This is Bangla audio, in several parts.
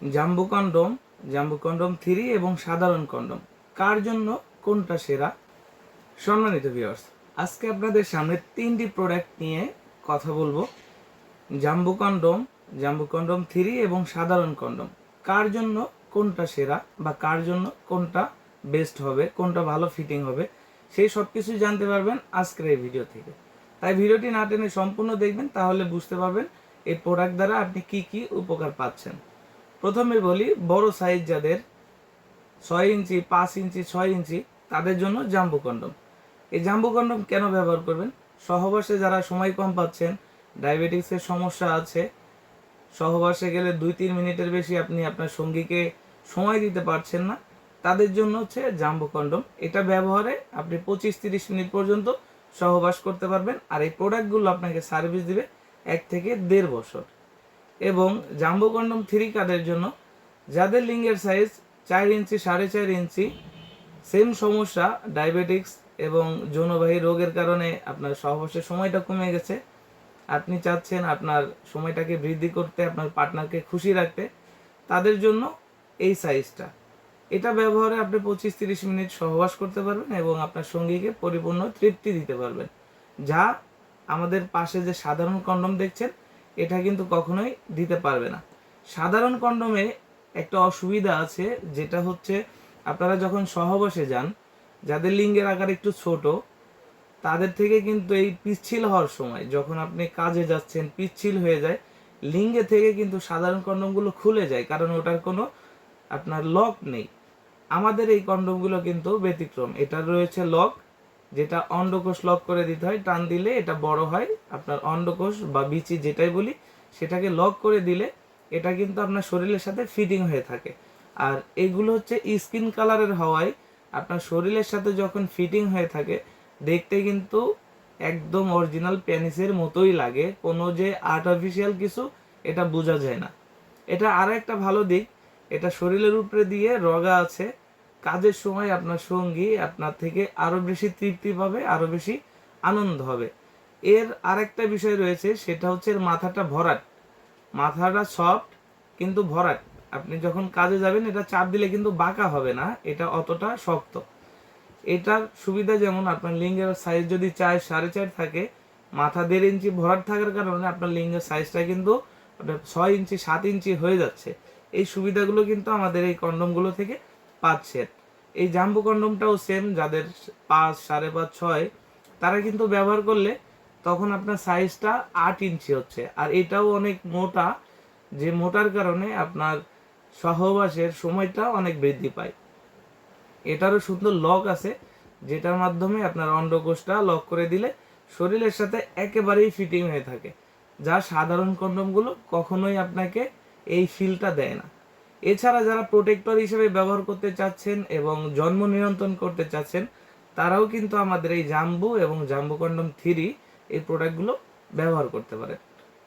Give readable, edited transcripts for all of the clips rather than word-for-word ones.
জাম্বো কন্ডম, জাম্বো কন্ডম 3 এবং সাধারণ কন্ডম কার জন্য কোনটা সেরা? সম্মানিত ভিউয়ার্স, আজকে আপনাদের সামনে 3টি প্রোডাক্ট নিয়ে কথা বলবো। জাম্বো কন্ডম, জাম্বো কন্ডম 3 এবং সাধারণ কন্ডম কার জন্য কোনটা সেরা বা কার জন্য কোনটা বেস্ট হবে, কোনটা ভালো ফিটিং হবে, সেই সব কিছু জানতে পারবেন আজকের এই ভিডিও থেকে। তাই ভিডিওটি না টেনে সম্পূর্ণ দেখবেন, তাহলে বুঝতে পারবেন এই প্রোডাক্ট দ্বারা আপনি কি কি উপকার পাচ্ছেন। প্রথমে বলি, বড় সাইজ যাদের 6 ইঞ্চি, 5 ইঞ্চি, 6 ইঞ্চি তাদের জন্য জাম্বো কন্ডম। এই জাম্বো কন্ডম কেন ব্যবহার করবেন? সহবাসে যারা সময় কম পাচ্ছেন, ডায়াবেটিক্সের সমস্যা আছে, সহবাসে গেলে 2-3 মিনিটের বেশি আপনি আপনার সঙ্গীকে সময় দিতে পারছেন না, তাদের জন্য হচ্ছে জাম্বো কন্ডম। এটা ব্যবহারে আপনি 25-30 মিনিট পর্যন্ত সহবাস করতে পারবেন। আর এই প্রোডাক্টগুলো আপনাকে সার্ভিস দিবে 1 থেকে 1.5 বছর। এবং জাম্বো কন্ডম 3 কাদের জন্য? যাদের লিঙ্গের সাইজ 4 ইঞ্চি, 4.5 ইঞ্চি, সেম সমস্যা ডায়াবেটিক্স এবং যৌনবাহী রোগের কারণে আপনার সহবাসের সময়টা কমে গেছে, আপনি চাচ্ছেন আপনার সময়টাকে বৃদ্ধি করতে, আপনার পার্টনারকে খুশি রাখতে, তাদের জন্য এই সাইজটা। এটা ব্যবহারে আপনি 25-30 মিনিট সহবাস করতে পারবেন এবং আপনার সঙ্গীকে পরিপূর্ণ তৃপ্তি দিতে পারবেন, যা আমাদের পাশে যে সাধারণ কন্ডম দেখছেন এটা কিন্তু কখনোই দিতে পারবে না। সাধারণ কন্ডমে একটা অসুবিধা আছে, যেটা হচ্ছে আপনারা যখন সহবাসে যান, যাদের লিঙ্গের আকার একটু ছোট, তাদের থেকে কিন্তু এই পিচ্ছিল হওয়ার সময় যখন আপনি কাজে যাচ্ছেন পিচ্ছিল হয়ে যায়, লিঙ্গে থেকে কিন্তু সাধারণ কন্ডমগুলো খুলে যায়, কারণ ওটার কোনো আপনার লক নেই। আমাদের এই কন্ডমগুলো কিন্তু ব্যতিক্রম, এটা রয়েছে লক, যেটা অন্ডকোষ লক করে দিতে হয়, টান দিলে এটা বড় হয়, আপনার অন্ডকোষ বা বিচি যেটাই বলি সেটাকে লক করে দিলে এটা কিন্তু আপনার শরীরের সাথে ফিটিং হয়ে থাকে। আর এগুলো হচ্ছে স্কিন কালারের হওয়ায় আপনার শরীরের সাথে যখন ফিটিং হয়ে থাকে দেখতে কিন্তু একদম অরিজিনাল পেনিসের মতোই লাগে, কোনো যে আর্টিফিশিয়াল কিছু এটা বোঝা যায় না। এটা আর একটা ভালো দিক, এটা শরীরের উপরে দিয়ে রগা আছে, কাজের সময় আপনার সঙ্গী আপনার থেকে আরো বেশি তৃপ্তি পাবে, আরো বেশি আনন্দ হবে। এর আরেকটা বিষয় রয়েছে, সেটা হচ্ছে এর মাথাটা ভরাট, মাথাটা সফট কিন্তু ভরাট। আপনি যখন কাজে যাবেন এটা চাপ দিলে কিন্তু বাঁকা হবে না, এটা অতটা শক্ত। এটার সুবিধা যেমন আপনার লিঙ্গের সাইজ যদি 4-4.5 থাকে, মাথা 1.5 ইঞ্চি ভরাট থাকার কারণে আপনার লিঙ্গের সাইজটা কিন্তু 6 ইঞ্চি, 7 ইঞ্চি হয়ে যাচ্ছে। এই সুবিধাগুলো কিন্তু আমাদের এই কন্ডমগুলো থেকে পাচ্ছেন। এই জাম্বো কন্ডমটাও সেম, যাদের 5, 5.5, 6 তারা কিন্তু ব্যবহার করলে তখন আপনার সাইজটা 8 ইঞ্চি হচ্ছে। আর এটাও অনেক মোটা, যে মোটার কারণে আপনার সহবাসের সময়টা অনেক বৃদ্ধি পায়। এটারও সুন্দর লক আছে, যেটার মাধ্যমে আপনার অন্ডকোষটা লক করে দিলে শরীরের সাথে একেবারেই ফিটিং হয়ে থাকে, যা সাধারণ কন্ডমগুলো কখনোই আপনাকে এই ফিলটা দেয় না। এছাড়া যারা প্রোটেক্টর হিসেবে ব্যবহার করতে চাচ্ছেন এবং জন্ম নিয়ন্ত্রণ করতে চাচ্ছেন, তারাও কিন্তু আমাদের এই জাম্বো এবং জাম্বো কন্ডম 3 এই প্রোডাক্টগুলো ব্যবহার করতে পারেন।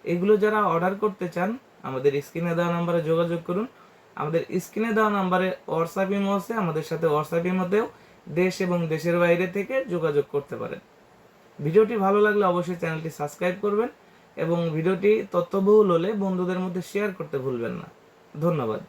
এগুলো যারা অর্ডার করতে চান আমাদের স্ক্রিনে দেওয়া নাম্বারে যোগাযোগ করুন। আমাদের স্ক্রিনে দেওয়া নাম্বারে হোয়াটসঅ্যাপ ইমো আছে, আমাদের সাথে হোয়াটসঅ্যাপ ইমোতেও দেশ এবং দেশের বাইরে থেকে যোগাযোগ করতে পারেন। ভিডিওটি ভালো লাগলে অবশ্যই চ্যানেলটি সাবস্ক্রাইব করবেন এবং ভিডিওটি তথ্যবহুল হলে বন্ধুদের মধ্যে শেয়ার করতে ভুলবেন না। ধন্যবাদ।